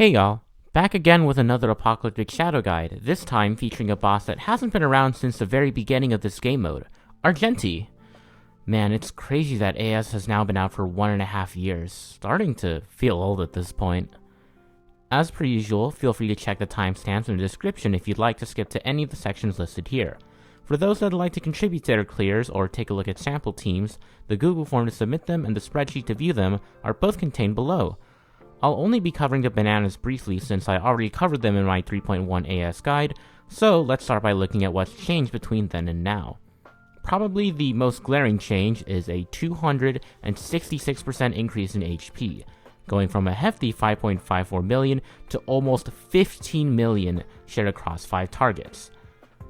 Hey y'all, back again with another Apocalyptic Shadow Guide, this time featuring a boss that hasn't been around since the very beginning of this game mode, Argenti. Man, it's crazy that AS has now been out for 1.5 years, starting to feel old at this point. As per usual, feel free to check the timestamps in the description if you'd like to skip to any of the sections listed here. For those that would like to contribute to their clears or take a look at sample teams, the Google form to submit them and the spreadsheet to view them are both contained below. I'll only be covering the bananas briefly since I already covered them in my 3.1 AS guide, so let's start by looking at what's changed between then and now. Probably the most glaring change is a 266% increase in HP, going from a hefty 5.54 million to almost 15 million shared across 5 targets.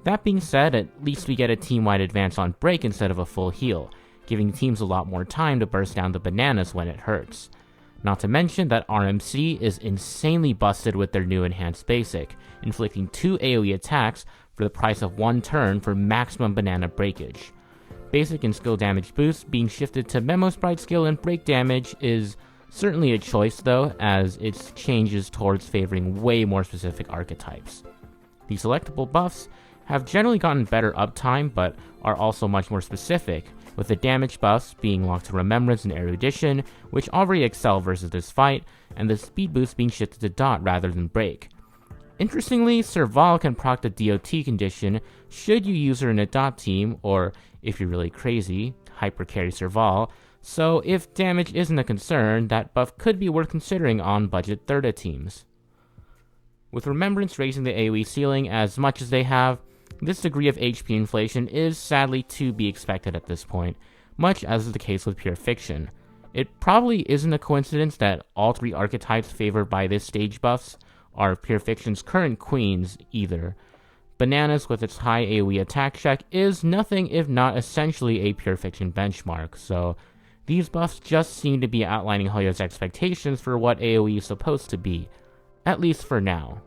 That being said, at least we get a team-wide advance on break instead of a full heal, giving teams a lot more time to burst down the bananas when it hurts. Not to mention that RMC is insanely busted with their new enhanced basic, inflicting 2 AoE attacks for the price of 1 turn for maximum banana breakage. Basic and skill damage boosts being shifted to Memo Sprite skill and break damage is certainly a choice though, as it changes towards favoring way more specific archetypes. The selectable buffs have generally gotten better uptime, but are also much more specific, with the damage buffs being locked to Remembrance and Erudition, which already excel versus this fight, and the speed boost being shifted to Dot rather than Break. Interestingly, Serval can proc the DOT condition should you use her in a Dot team, or if you're really crazy, hypercarry Serval, so if damage isn't a concern, that buff could be worth considering on budget Thirda teams. With Remembrance raising the AoE ceiling as much as they have, this degree of HP inflation is sadly to be expected at this point, much as is the case with Pure Fiction. It probably isn't a coincidence that all 3 archetypes favored by this stage buffs are Pure Fiction's current queens either. Bananas with its high AoE attack check is nothing if not essentially a Pure Fiction benchmark, so these buffs just seem to be outlining Hoyo's expectations for what AoE is supposed to be, at least for now.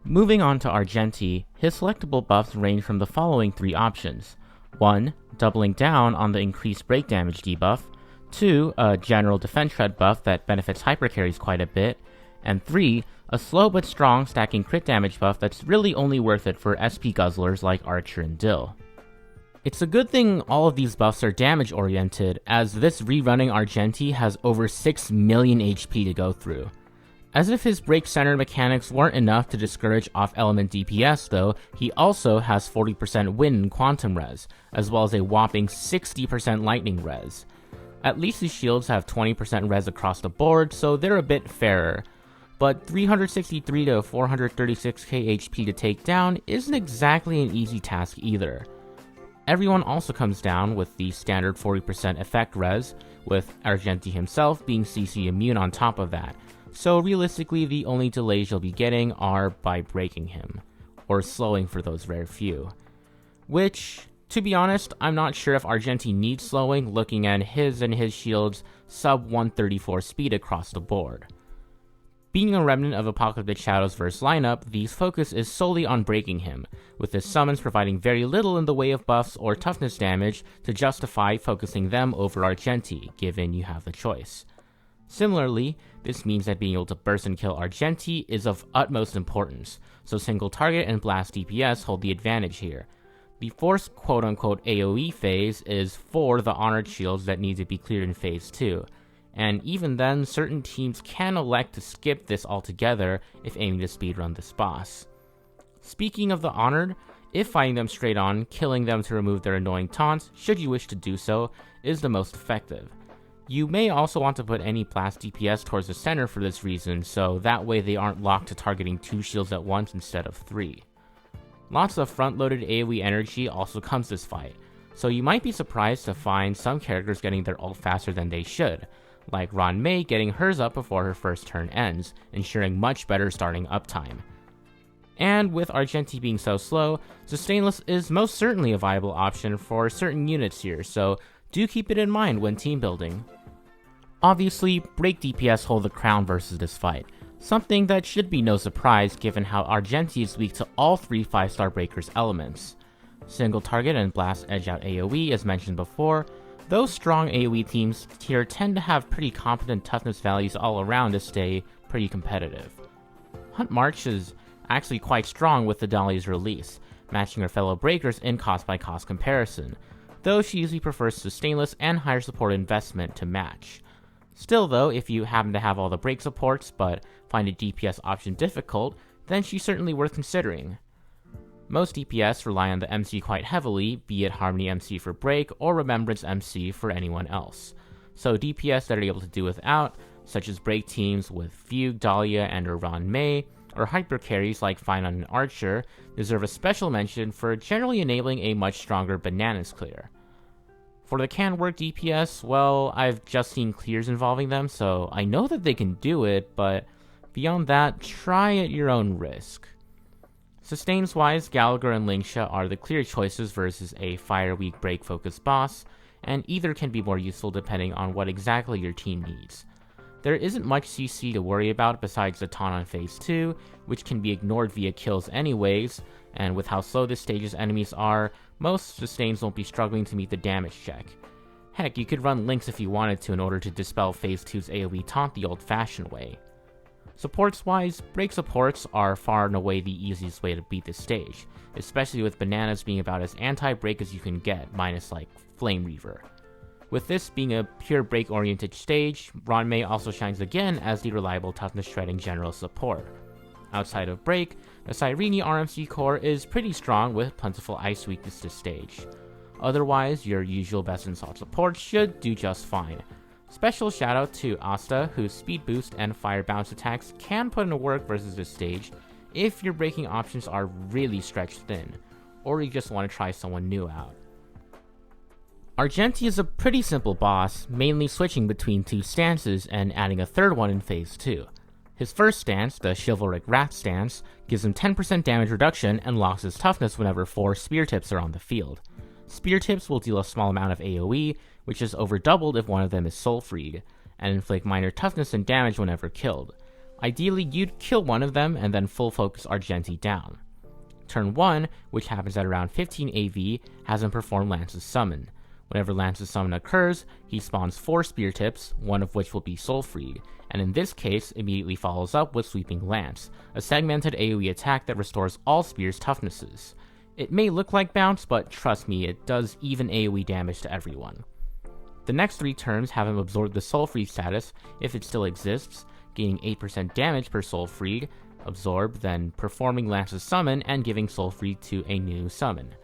Moving on to Argenti, his selectable buffs range from the following 3 options. 1. Doubling down on the increased break damage debuff. 2. A general defense shred buff that benefits hypercarries quite a bit. And 3. A slow but strong stacking crit damage buff that's really only worth it for SP guzzlers like Archer and Dill. It's a good thing all of these buffs are damage oriented, as this rerunning Argenti has over 6 million HP to go through. As if his break-centered mechanics weren't enough to discourage off-element DPS though, he also has 40% wind and quantum res, as well as a whopping 60% lightning res. At least his shields have 20% res across the board, so they're a bit fairer. But 363 to 436k HP to take down isn't exactly an easy task either. Everyone also comes down with the standard 40% effect res, with Argenti himself being CC immune on top of that. So realistically, the only delays you'll be getting are by breaking him, or slowing for those rare few. Which, to be honest, I'm not sure if Argenti needs slowing looking at his and his shield's sub 134 speed across the board. Being a remnant of Apocalyptic Shadow's verse lineup, the focus is solely on breaking him, with his summons providing very little in the way of buffs or toughness damage to justify focusing them over Argenti, given you have the choice. Similarly, this means that being able to burst and kill Argenti is of utmost importance, so single target and blast DPS hold the advantage here. The forced quote-unquote AoE phase is for the honored shields that need to be cleared in phase 2, and even then, certain teams can elect to skip this altogether if aiming to speedrun this boss. Speaking of the honored, if fighting them straight on, killing them to remove their annoying taunts, should you wish to do so, is the most effective. You may also want to put any blast DPS towards the center for this reason, so that way they aren't locked to targeting 2 shields at once instead of 3. Lots of front-loaded AoE energy also comes this fight, so you might be surprised to find some characters getting their ult faster than they should, like Ron May getting hers up before her first turn ends, ensuring much better starting uptime. And with Argenti being so slow, Sustainless is most certainly a viable option for certain units here, so do keep it in mind when team building. Obviously, break DPS hold the crown versus this fight, something that should be no surprise given how Argenti is weak to all 3 5-star breakers elements. Single target and blast edge out AoE as mentioned before, those strong AoE teams here tend to have pretty competent toughness values all around to stay pretty competitive. Hunt March is actually quite strong with the Dahlia's release, matching her fellow breakers in cost-by-cost comparison, though she usually prefers Sustainless and higher support investment to match. Still though, if you happen to have all the break supports but find a DPS option difficult, then she's certainly worth considering. Most DPS rely on the MC quite heavily, be it Harmony MC for break or Remembrance MC for anyone else. So DPS that are able to do without, such as break teams with Fugue, Dahlia, and or Ron May, or hyper carries like Finon and Archer, deserve a special mention for generally enabling a much stronger Bananas clear. For the can work DPS, well, I've just seen clears involving them, so I know that they can do it, but beyond that, try at your own risk. Sustains-wise, Gallagher and Lingsha are the clear choices versus a Fire Weak break-focused boss, and either can be more useful depending on what exactly your team needs. There isn't much CC to worry about besides the taunt on phase 2, which can be ignored via kills anyways, and with how slow this stage's enemies are, most Sustains won't be struggling to meet the damage check. Heck, you could run Lynx if you wanted to in order to dispel phase 2's AoE taunt the old-fashioned way. Supports-wise, break supports are far and away the easiest way to beat this stage, especially with Bananas being about as anti-break as you can get, minus like Flame Reaver. With this being a pure break-oriented stage, Ronmei also shines again as the reliable toughness-shredding general support. Outside of break, the Cyrene RMC core is pretty strong with plentiful ice weakness this stage. Otherwise, your usual best in slot support should do just fine. Special shoutout to Asta, whose speed boost and fire bounce attacks can put into work versus this stage if your breaking options are really stretched thin, or you just want to try someone new out. Argenti is a pretty simple boss, mainly switching between two stances and adding a third one in phase 2. His first stance, the Chivalric Wrath stance, gives him 10% damage reduction and locks his toughness whenever 4 spear tips are on the field. Spear tips will deal a small amount of AoE, which is over doubled if one of them is soul freed, and inflict minor toughness and damage whenever killed. Ideally, you'd kill one of them and then full focus Argenti down. Turn 1, which happens at around 15 AV, has him perform Lance's Summon. Whenever Lance's Summon occurs, he spawns 4 spear tips, one of which will be soul freed, and in this case immediately follows up with Sweeping Lance, a segmented AoE attack that restores all spears' toughnesses. It may look like bounce, but trust me, it does even AoE damage to everyone. The next 3 turns have him absorb the soul freed status, if it still exists, gaining 8% damage per soul freed, absorb, then performing Lance's Summon and giving soul freed to a new summon.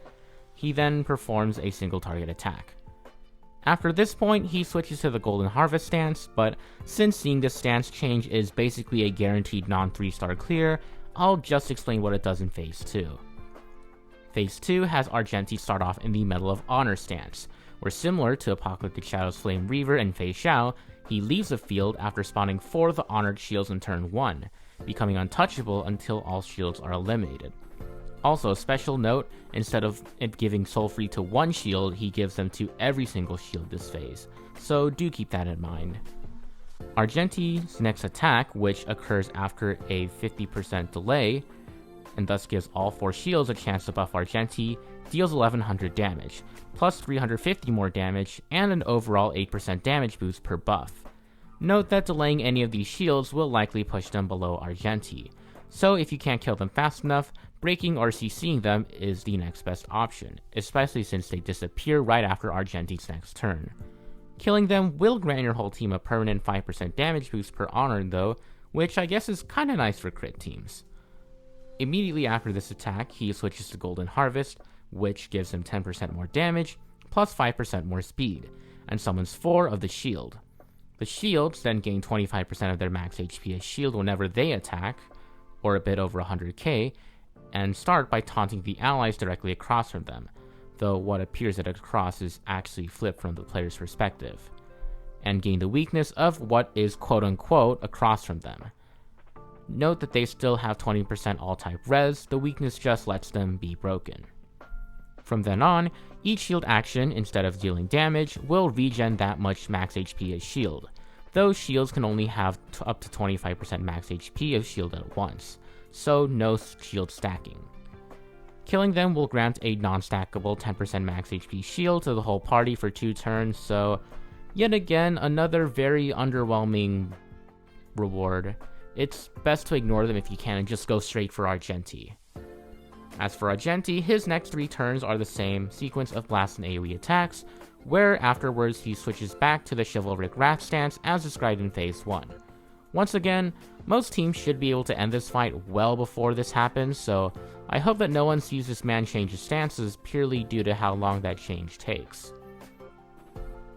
He then performs a single target attack. After this point, he switches to the Golden Harvest stance, but since seeing this stance change is basically a guaranteed non-3-star clear, I'll just explain what it does in Phase 2. Phase 2 has Argenti start off in the Medal of Honor stance, where similar to Apocalyptic Shadow's Flame Reaver and Fei Xiao, he leaves the field after spawning 4 of the Honored shields in turn 1, becoming untouchable until all shields are eliminated. Also, special note, instead of it giving soul free to 1 shield, he gives them to every single shield this phase, so do keep that in mind. Argenti's next attack, which occurs after a 50% delay, and thus gives all 4 shields a chance to buff Argenti, deals 1100 damage, plus 350 more damage, and an overall 8% damage boost per buff. Note that delaying any of these shields will likely push them below Argenti, so if you can't kill them fast enough, breaking or CCing them is the next best option, especially since they disappear right after Argenti's next turn. Killing them will grant your whole team a permanent 5% damage boost per honor though, which I guess is kinda nice for crit teams. Immediately after this attack, he switches to Golden Harvest, which gives him 10% more damage, plus 5% more speed, and summons 4 of the shield. The shields then gain 25% of their max HP as shield whenever they attack, or a bit over 100k, and start by taunting the allies directly across from them, though what appears at across is actually flipped from the player's perspective, and gain the weakness of what is quote-unquote across from them. Note that they still have 20% all-type res, the weakness just lets them be broken. From then on, each shield action, instead of dealing damage, will regen that much max HP as shield. Those shields can only have up to 25% max HP of shield at once, so no shield stacking. Killing them will grant a non-stackable 10% max HP shield to the whole party for 2 turns, so yet again another very underwhelming reward. it's best to ignore them if you can and just go straight for Argenti. As for Argenti, his next 3 turns are the same sequence of blast and AoE attacks, where afterwards he switches back to the chivalric wrath stance as described in Phase 1. Once again, most teams should be able to end this fight well before this happens, so I hope that no one sees this man change his stances purely due to how long that change takes.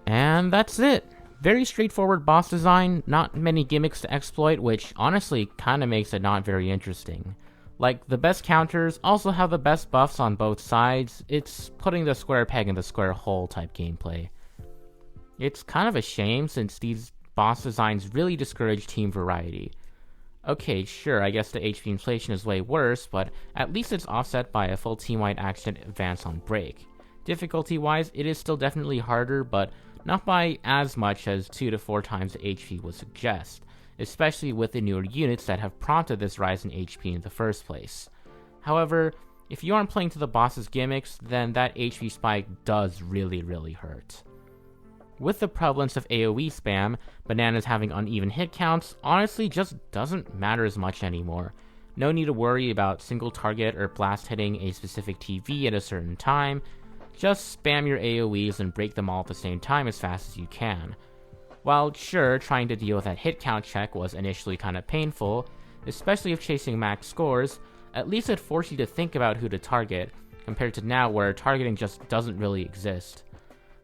And that's it! Very straightforward boss design, not many gimmicks to exploit, which honestly kinda makes it not very interesting. Like, the best counters also have the best buffs on both sides. It's putting the square peg in the square hole type gameplay. It's kind of a shame since these boss designs really discourage team variety. Okay, sure, I guess the HP inflation is way worse, but at least it's offset by a full team-wide action advance on break. Difficulty-wise, it is still definitely harder, but not by as much as 2 to 4 times the HP would suggest, especially with the newer units that have prompted this rise in HP in the first place. However, if you aren't playing to the boss's gimmicks, then that HP spike does really hurt. With the prevalence of AoE spam, Bananas having uneven hit counts honestly just doesn't matter as much anymore. No need to worry about single target or blast hitting a specific TV at a certain time. Just spam your AoEs and break them all at the same time as fast as you can. While sure, trying to deal with that hit count check was initially kinda painful, especially if chasing max scores, at least it forced you to think about who to target, compared to now where targeting just doesn't really exist.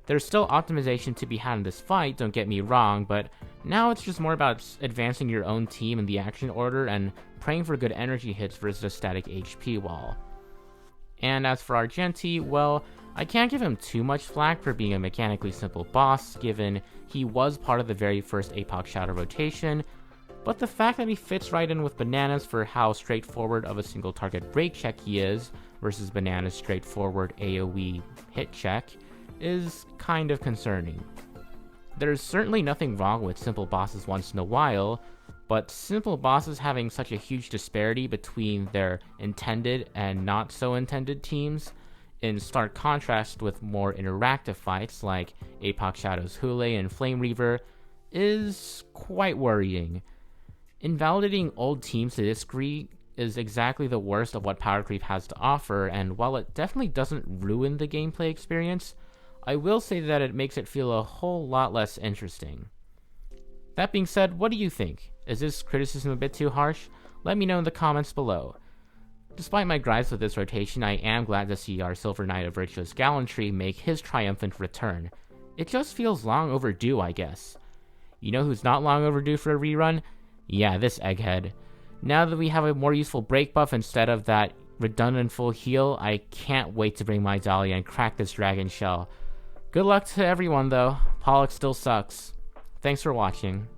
There's still optimization to be had in this fight, don't get me wrong, but now it's just more about advancing your own team in the action order and praying for good energy hits versus a static HP wall. And as for Argenti, well, I can't give him too much flack for being a mechanically simple boss, given he was part of the very first APOC Shadow rotation, but the fact that he fits right in with Bananas for how straightforward of a single target break check he is, versus Bananas' straightforward AoE hit check, is kind of concerning. There's certainly nothing wrong with simple bosses once in a while, but simple bosses having such a huge disparity between their intended and not so intended teams, in stark contrast with more interactive fights like APOC Shadow's Hule and Flame Reaver, is quite worrying. Invalidating old teams to this degree is exactly the worst of what Power Creep has to offer, and while it definitely doesn't ruin the gameplay experience, I will say that it makes it feel a whole lot less interesting. That being said, what do you think? Is this criticism a bit too harsh? Let me know in the comments below. Despite my gripes with this rotation, I am glad to see our Silver Knight of Virtuous Gallantry make his triumphant return. It just feels long overdue, I guess. You know who's not long overdue for a rerun? Yeah, this egghead. Now that we have a more useful break buff instead of that redundant full heal, I can't wait to bring my Dahlia and crack this dragon shell. Good luck to everyone though, Pollock still sucks. Thanks for watching.